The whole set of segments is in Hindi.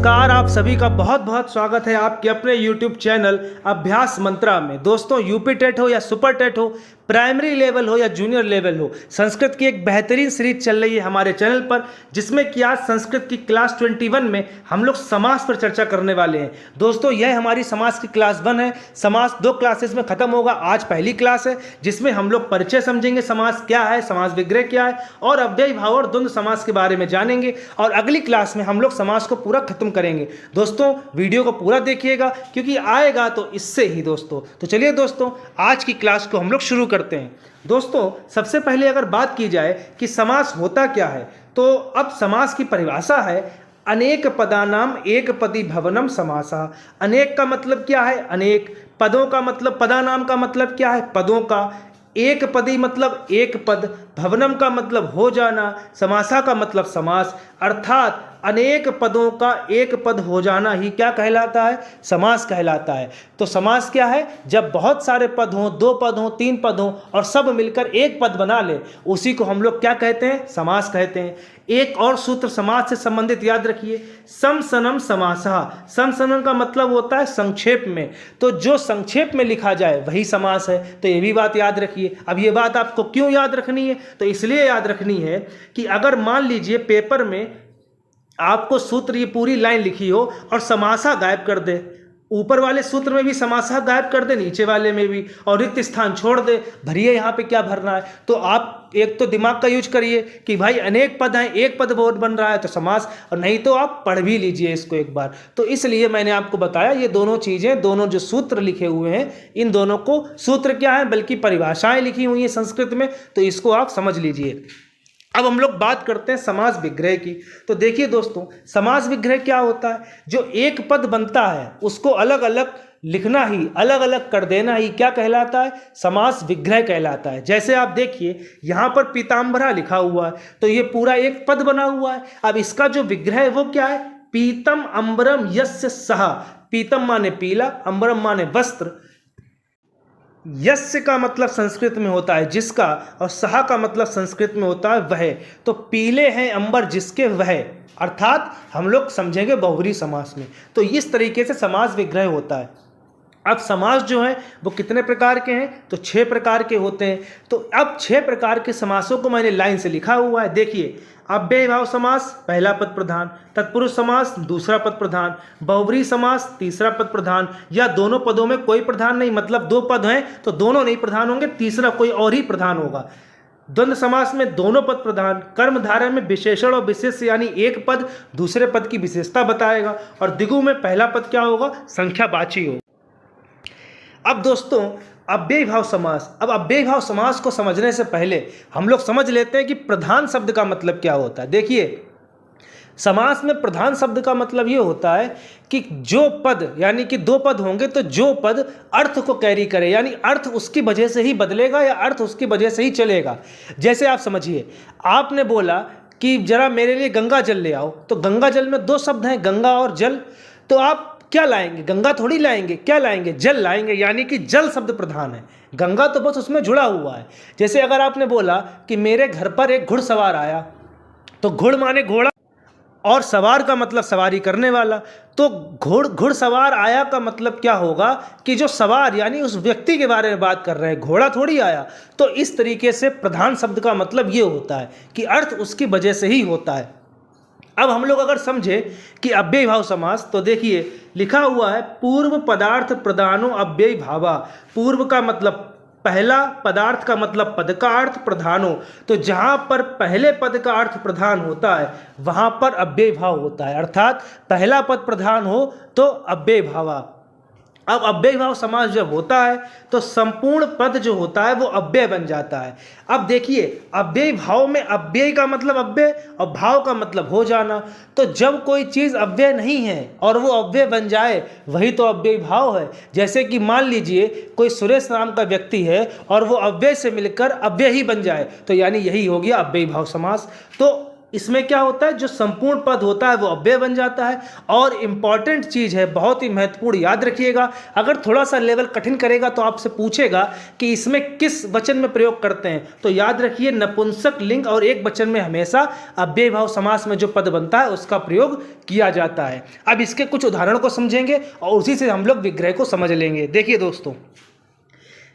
नमस्कार, आप सभी का बहुत बहुत स्वागत है आपके अपने YouTube चैनल अभ्यास मंत्रा में। दोस्तों, यूपी टेट हो या सुपर टेट हो, प्राइमरी लेवल हो या जूनियर लेवल हो, संस्कृत की एक बेहतरीन सीरीज चल रही है हमारे चैनल पर, जिसमें कि आज संस्कृत की क्लास 21 में हम लोग समास पर चर्चा करने वाले हैं। दोस्तों, यह हमारी समास की क्लास 1 है। समास 2 क्लासेस में खत्म होगा। आज पहली क्लास है जिसमें हम लोग परिचय समझेंगे, समास क्या है, समास विग्रह क्या है और अव्ययी भाव और द्वंद्व समास के बारे में जानेंगे। और अगली क्लास में हम लोग समास को पूरा खत्म करेंगे। दोस्तों, वीडियो को पूरा देखिएगा क्योंकि आएगा तो इससे ही। दोस्तों, तो चलिए दोस्तों, आज की क्लास को हम लोग शुरू करते हैं। दोस्तों, सबसे पहले अगर बात की जाए कि समास होता क्या है, तो अब समास की परिभाषा है अनेक पदानाम एक पदी भवनम समासा। अनेक का मतलब क्या है? अनेक। पदों का मतलब, पदानाम का मतलब क्या है? पदों का। एक पदी मतलब एक पद। भवनम का मतलब हो जाना। समासा का मतलब समास। अर्थात अनेक पदों का एक पद हो जाना ही क्या कहलाता है? समास कहलाता है। तो समास क्या है? जब बहुत सारे पद हों, 2 पद हों, 3 पद हों और सब मिलकर एक पद बना ले, उसी को हम लोग क्या कहते हैं? समास कहते हैं। एक और सूत्र समास से संबंधित याद रखिए, समसनम समासः। समसनम का मतलब होता है संक्षेप में, तो जो संक्षेप में लिखा जाए वही समास है। तो ये भी बात याद रखिए। अब ये बात आपको क्यों याद रखनी है? तो इसलिए याद रखनी है कि अगर मान लीजिए पेपर में आपको सूत्र ये पूरी लाइन लिखी हो और समासा गायब कर दे, ऊपर वाले सूत्र में भी समासा गायब कर दे, नीचे वाले में भी, और रिक्त स्थान छोड़ दे, भरिए यहाँ पे क्या भरना है, तो आप एक तो दिमाग का यूज करिए कि भाई अनेक पद हैं, एक पद बहुत बन रहा है तो समास, और नहीं तो आप पढ़ भी लीजिए इसको एक बार। तो इसलिए मैंने आपको बताया ये दोनों चीज़ें, दोनों जो सूत्र लिखे हुए हैं, इन दोनों को, सूत्र क्या है बल्कि परिभाषाएं लिखी हुई हैं संस्कृत में, तो इसको आप समझ लीजिए। अब हम लोग बात करते हैं समास विग्रह की। तो देखिए दोस्तों, समास विग्रह क्या होता है? जो एक पद बनता है उसको अलग अलग लिखना ही, अलग अलग कर देना ही क्या कहलाता है? समास विग्रह कहलाता है। जैसे आप देखिए यहाँ पर पीताम्बरा लिखा हुआ है, तो ये पूरा एक पद बना हुआ है। अब इसका जो विग्रह है वो क्या है? पीतम अम्बरम यस्य सह। पीतम माने पीला, अम्बरम माने वस्त्र। यस्य का मतलब संस्कृत में होता है जिसका, और सहा का मतलब संस्कृत में होता है वह। तो पीले हैं अंबर जिसके वह, अर्थात हम लोग समझेंगे बहुब्रीहि समास में। तो इस तरीके से समास विग्रह होता है। अब समास जो है वो कितने प्रकार के हैं? तो 6 प्रकार के होते हैं। तो अब 6 प्रकार के समासों को मैंने लाइन से लिखा हुआ है। देखिए, अव्ययी भाव समास पहला पद प्रधान, तत्पुरुष समास दूसरा पद प्रधान, बहुब्रीहि समास तीसरा पद प्रधान, या दोनों पदों में कोई प्रधान नहीं, मतलब 2 पद हैं तो दोनों नहीं प्रधान होंगे, तीसरा कोई और ही प्रधान होगा। द्वंद्व समास में दोनों पद प्रधान, कर्मधारय में विशेषण और विशेष यानी एक पद दूसरे पद की विशेषता बताएगा, और द्विगु में पहला पद क्या होगा? संख्यावाची होगा। अब दोस्तों, अव्ययी भाव समास। अब अव्ययी भाव समास को समझने से पहले हम लोग समझ लेते हैं कि प्रधान शब्द का मतलब क्या होता है। देखिए, समास में प्रधान शब्द का मतलब ये होता है कि जो पद, यानी कि 2 पद होंगे तो जो पद अर्थ को कैरी करे, यानी अर्थ उसकी वजह से ही बदलेगा या अर्थ उसकी वजह से ही चलेगा। जैसे आप समझिए, आपने बोला कि जरा मेरे लिए गंगा जल ले आओ, तो गंगा जल में 2 शब्द हैं, गंगा और जल। तो आप क्या लाएंगे? गंगा थोड़ी लाएंगे, क्या लाएंगे? जल लाएंगे, यानी कि जल शब्द प्रधान है, गंगा तो बस उसमें जुड़ा हुआ है। जैसे अगर आपने बोला कि मेरे घर पर एक घुड़सवार आया, तो घुड़ माने घोड़ा और सवार का मतलब सवारी करने वाला। तो घुड़सवार आया का मतलब क्या होगा कि जो सवार यानी उस व्यक्ति के बारे में बात कर रहे हैं, घोड़ा थोड़ी आया। तो इस तरीके से प्रधान शब्द का मतलब ये होता है कि अर्थ उसकी वजह से ही होता है। अब हम लोग अगर समझे कि अव्ययी भाव समास, तो देखिए लिखा हुआ है पूर्व पदार्थ प्रधानो अव्ययी भावा। पूर्व का मतलब पहला, पदार्थ का मतलब पद का अर्थ, प्रधानो, तो जहां पर पहले पद का अर्थ प्रधान होता है वहां पर अव्ययी भाव होता है। अर्थात पहला पद प्रधान हो तो अव्ययी भावा। अब अव्ययी भाव समास जब होता है तो संपूर्ण पद जो होता है वो अव्यय बन जाता है। अब देखिए, अव्ययी भाव में अव्ययी का मतलब अव्यय और भाव का मतलब हो जाना। तो जब कोई चीज़ अव्यय नहीं है और वो अव्यय बन जाए वही तो अव्ययी भाव है। जैसे कि मान लीजिए कोई सुरेश नाम का व्यक्ति है और वो अव्यय से मिलकर अव्यय ही बन जाए, तो यानी यही हो गया अव्ययी भाव समास। तो इसमें क्या होता है, जो संपूर्ण पद होता है वो अव्यय बन जाता है। और इंपॉर्टेंट चीज है, बहुत ही महत्वपूर्ण, याद रखिएगा, अगर थोड़ा सा लेवल कठिन करेगा तो आपसे पूछेगा कि इसमें किस वचन में प्रयोग करते हैं, तो याद रखिए नपुंसक लिंग और एक वचन में हमेशा अव्यय भाव समास में जो पद बनता है उसका प्रयोग किया जाता है। अब इसके कुछ उदाहरण को समझेंगे और उसी से हम लोग विग्रह को समझ लेंगे। देखिए दोस्तों,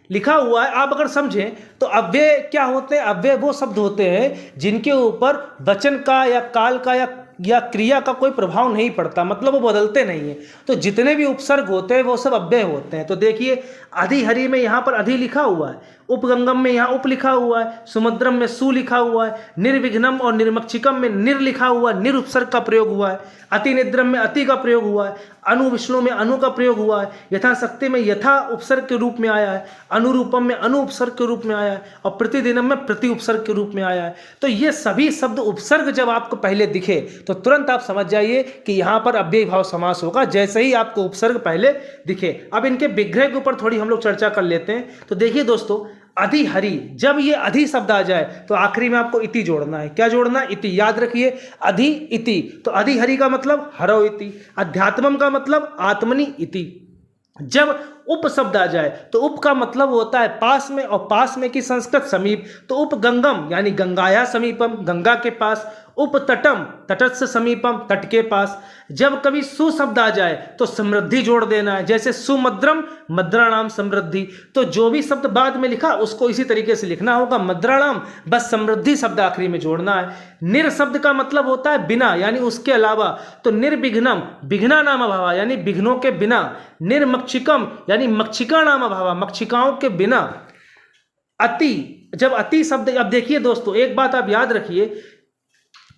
लिखा हुआ है, आप अगर समझें तो अव्यय क्या होते हैं, अव्यय वो शब्द होते हैं जिनके ऊपर वचन का या काल का या क्रिया का कोई प्रभाव नहीं पड़ता, मतलब वो बदलते नहीं है। तो जितने भी उपसर्ग होते हैं वो सब अव्यय होते हैं। तो देखिए, अधिहरि में यहाँ पर अधि लिखा हुआ है, उपगंगम में यहाँ उप लिखा हुआ है, सुमद्रम में सु लिखा हुआ है, निर्विघ्नम और निर्मक्षिकम में निर लिखा हुआ है, निर उपसर्ग का प्रयोग हुआ है, अतिनिद्रम में अति का प्रयोग हुआ है, अनु विष्णु में अनु का प्रयोग हुआ है, यथाशक्ति में यथा उपसर्ग के रूप में आया है, अनुरूपम में अनु उपसर्ग के रूप में आया है, और प्रतिदिनम में प्रति उपसर्ग के रूप में आया है। तो ये सभी शब्द उपसर्ग जब आपको पहले दिखे तो तुरंत आप समझ जाइए कि यहाँ पर अव्ययी भाव समास होगा, जैसे ही आपको उपसर्ग पहले दिखे। अब इनके विग्रह के ऊपर थोड़ी हम लोग चर्चा कर लेते हैं। तो देखिए दोस्तों, अधिहरि, जब ये अधि शब्द आ जाए तो आखिरी में आपको इति जोड़ना है। क्या जोड़ना है? इति। याद रखिए, अधि इति। तो अधिहरि का मतलब हरौ इति, अध्यात्मम का मतलब आत्मनि इति। जब उप शब्द आ जाए तो उप का मतलब होता है पास में, और पास में की संस्कृत समीप। तो उपगंगम यानी गंगाया समीपम, गंगा के पास। उपतटम, तटस्थ समीपम, तट के पास। जब कभी सु शब्द आ जाए तो समृद्धि जोड़ देना है, जैसे सुमद्रम, मद्राणाम समृद्धि। तो जो भी शब्द बाद में लिखा उसको इसी तरीके से लिखना होगा, मद्राणाम, बस समृद्धि शब्द आखिरी में जोड़ना है। निर शब्द का मतलब होता है बिना, यानी उसके अलावा। तो निर्विघ्नम, विघ्ना नाम अभावा, यानी विघ्नों के बिना। निर्मक्षिकम यानी मक्षिका नाम अभावा, मक्षिकाओं के बिना। अति, जब अति शब्द, अब देखिए दोस्तों एक बात आप याद रखिए,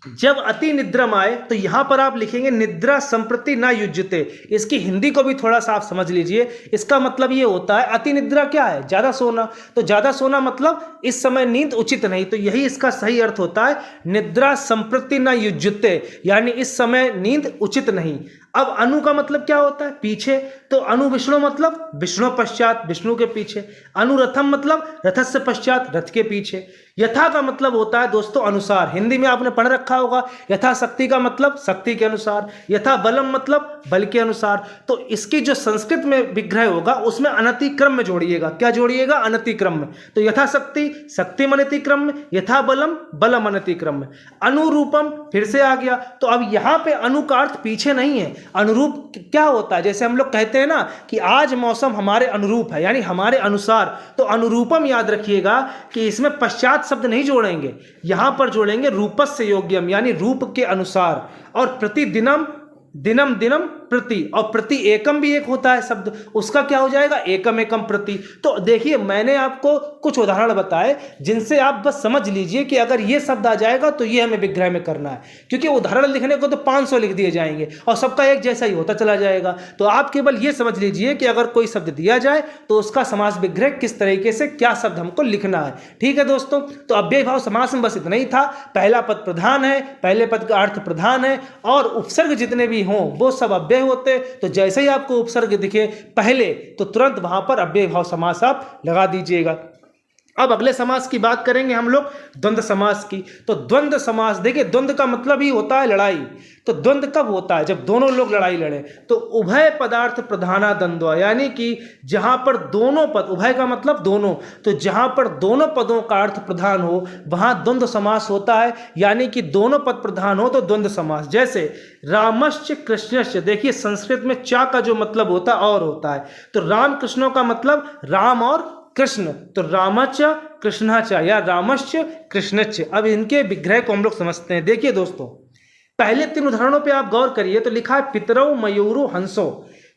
जब अति निद्रम आए तो यहां पर आप लिखेंगे निद्रा संप्रति ना युज्यते। इसकी हिंदी को भी थोड़ा सा आप समझ लीजिए। इसका मतलब ये होता है, अति निद्रा क्या है? ज्यादा सोना। तो ज्यादा सोना मतलब इस समय नींद उचित नहीं। तो यही इसका सही अर्थ होता है, निद्रा संप्रति ना युज्यते, यानी इस समय नींद उचित नहीं। अब अनु का मतलब क्या होता है? पीछे। तो अनु विष्णु मतलब विष्णु पश्चात, विष्णु के पीछे। अनुरथम मतलब रथस्य पश्चात, रथ के पीछे। यथा का मतलब होता है दोस्तों अनुसार, हिंदी में आपने पढ़ रखा होगा। यथा शक्ति का मतलब शक्ति के अनुसार। यथा बलम मतलब बल के अनुसार। तो इसकी जो संस्कृत में विग्रह होगा उसमें अनतिक्रम में जोड़िएगा। क्या जोड़िएगा? अनतिक्रम में। तो यथा शक्ति, शक्तिम अनतिक्रम में। यथा बलम, बलम अनतिक्रम में। अनुरूपम फिर से आ गया। तो अब यहां पे अनु का अर्थ पीछे नहीं है। अनुरूप क्या होता है? जैसे हम लोग कहते हैं ना कि आज मौसम हमारे अनुरूप है, यानी हमारे अनुसार। तो अनुरूपम याद रखिएगा कि इसमें पश्चात शब्द नहीं जोड़ेंगे, यहां पर जोड़ेंगे रूपस्य योग्यम, यानी रूप के अनुसार। और प्रतिदिनम, दिनम दिनम प्रति, और प्रति एकम भी एक होता है शब्द, उसका क्या हो जाएगा? एकम एकम प्रति। तो देखिए मैंने आपको कुछ उदाहरण बताए जिनसे आप बस समझ लीजिए कि अगर ये शब्द आ जाएगा तो ये हमें विग्रह में करना है, क्योंकि उदाहरण लिखने को तो 500 लिख दिए जाएंगे और सबका एक जैसा ही होता चला जाएगा। तो आप केवल ये समझ लीजिए कि अगर कोई शब्द दिया जाए तो उसका समास विग्रह किस तरीके से, क्या शब्द हमको लिखना है। ठीक है दोस्तों, तो अव्ययी भाव समास में बस इतना ही था। पहला पद प्रधान है, पहले पद का अर्थ प्रधान है, और उपसर्ग जितने भी हों वो सब अव्यय होते। तो जैसे ही आपको उपसर्ग दिखे पहले तो तुरंत वहां पर अव्ययी भाव समास आप लगा दीजिएगा। अब अगले समास की बात करेंगे हम लोग, द्वंद्व समास की। तो द्वंद्व समास, देखिए द्वंद्व का मतलब ही होता है लड़ाई। तो द्वंद्व कब होता है? जब दोनों लोग लड़ाई लड़े। तो उभय पदार्थ प्रधाना द्वंद्व, यानी कि जहां पर दोनों पद, उभय का मतलब दोनों, तो जहां पर दोनों पदों का अर्थ प्रधान हो वहां द्वंद्व समास होता है, यानी कि दोनों पद प्रधान हो तो द्वंद्व समास। जैसे रामश्च कृष्णश्च, देखिए संस्कृत में चा का जो मतलब होता है और होता है। तो राम कृष्णों का मतलब राम और कृष्ण, तो रामच कृष्णाच या रामश्च कृष्णच। अब इनके विग्रह को हम लोग समझते हैं। देखिए दोस्तों, पहले 3 उदाहरणों पे आप गौर करिए। तो लिखा है पितरौ मयूरो हंसो।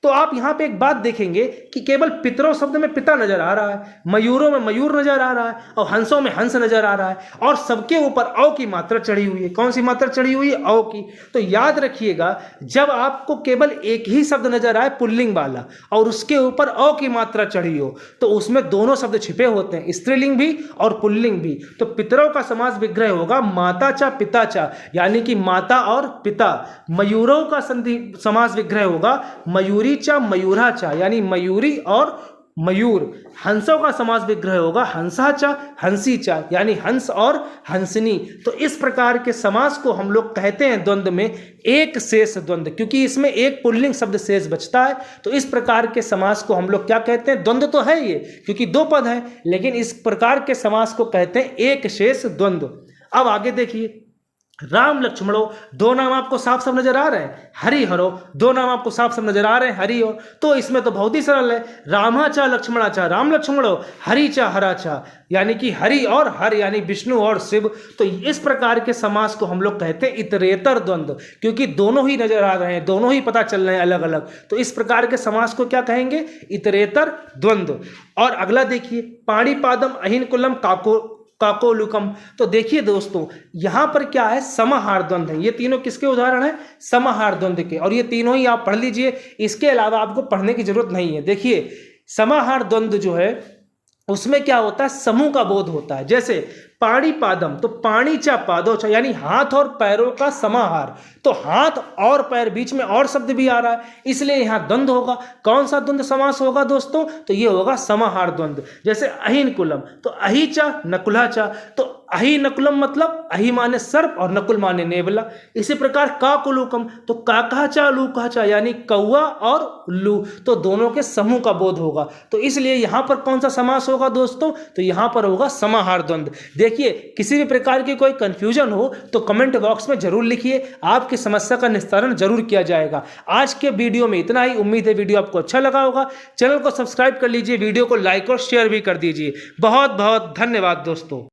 तो आप यहां पे एक बात देखेंगे कि केवल पितरों शब्द में पिता नजर आ रहा है, मयूरों में मयूर नजर आ रहा है, और हंसों में हंस नजर आ रहा है, और सबके ऊपर औ की मात्रा चढ़ी हुई है। कौन सी मात्रा चढ़ी हुई है? औ की। तो याद रखिएगा, जब आपको केवल एक ही शब्द नजर आए पुल्लिंग वाला और उसके ऊपर औ की मात्रा चढ़ी हो तो उसमें दोनों शब्द छिपे होते हैं, स्त्रीलिंग भी और पुल्लिंग भी। तो पितरों का समास विग्रह होगा माता चा पिता चा, यानी कि माता और पिता। मयूरों का संधि समास विग्रह होगा मयूरी चा मयूरा चा, यानी मयूरी और मयूर। हंसों का समास विग्रह होगा हंसाचा, हंसीचा, यानी हंस और हंसनी। तो इस प्रकार के समास को हम लोग कहते हैं द्वंद्व में एक शेष द्वंद्व, क्योंकि इसमें एक पुल्लिंग शब्द शेष बचता है। तो इस प्रकार के समास को हम लोग क्या कहते हैं? द्वंद्व तो है ये, क्योंकि दो पद है, लेकिन इस प्रकार के समास को कहते हैं एक शेष द्वंद्व। अब आगे देखिए, राम लक्ष्मणो, दो नाम आपको साफ साफ नजर आ रहे हैं। हरिहरो, दो नाम आपको साफ साफ नजर आ रहे हैं। हरि और, तो इसमें तो बहुत ही सरल है। रामाचा लक्ष्मणाचा, राम लक्ष्मणो, हरिचा हराचा, यानी कि हरि और हर यानी विष्णु और शिव। तो इस प्रकार के समास को हम लोग कहते हैं इतरेतर द्वंद्व, क्योंकि दोनों ही नजर आ रहे हैं, दोनों ही पता चल रहे हैं अलग अलग। तो इस प्रकार के समास को क्या कहेंगे? इतरेतर द्वंद्व। और अगला देखिए, पाणिपादम, अहिनकुलम, काकोलुकम। तो देखिए दोस्तों, यहां पर क्या है? समाहार द्वंद्व है। ये तीनों किसके उदाहरण है? समाहार द्वंद्व के। और ये तीनों ही आप पढ़ लीजिए, इसके अलावा आपको पढ़ने की जरूरत नहीं है। देखिए, समाहार द्वंद्व जो है उसमें क्या होता है? समूह का बोध होता है। जैसे पाणिपादम, तो पाणीचा पादोचा, यानी हाथ और पैरों का समाहार। तो हाथ और पैर, बीच में और शब्द भी आ रहा है, इसलिए यहां द्वंद्व होगा। कौन सा द्वंद्व समास होगा दोस्तों? तो ये होगा समाहार द्वंद्व। जैसे अहिनकुलम, तो अहिचा नकुलाचा, तो अहि नकुलम मतलब अहि माने सर्प और नकुल माने नेवला। इसी प्रकार काकुलुकम, तो काकाचा लूकाचा, यानी कौआ और उल्लू, तो दोनों के समूह का बोध होगा। तो इसलिए यहां पर कौन सा समास होगा दोस्तों? तो यहां पर होगा समाहार द्वंद्व। देखिए, किसी भी प्रकार की कोई कंफ्यूजन हो तो कमेंट बॉक्स में जरूर लिखिए, आपकी समस्या का निस्तारण जरूर किया जाएगा। आज के वीडियो में इतना ही। उम्मीद है वीडियो आपको अच्छा लगा होगा। चैनल को सब्सक्राइब कर लीजिए, वीडियो को लाइक और शेयर भी कर दीजिए। बहुत बहुत धन्यवाद दोस्तों।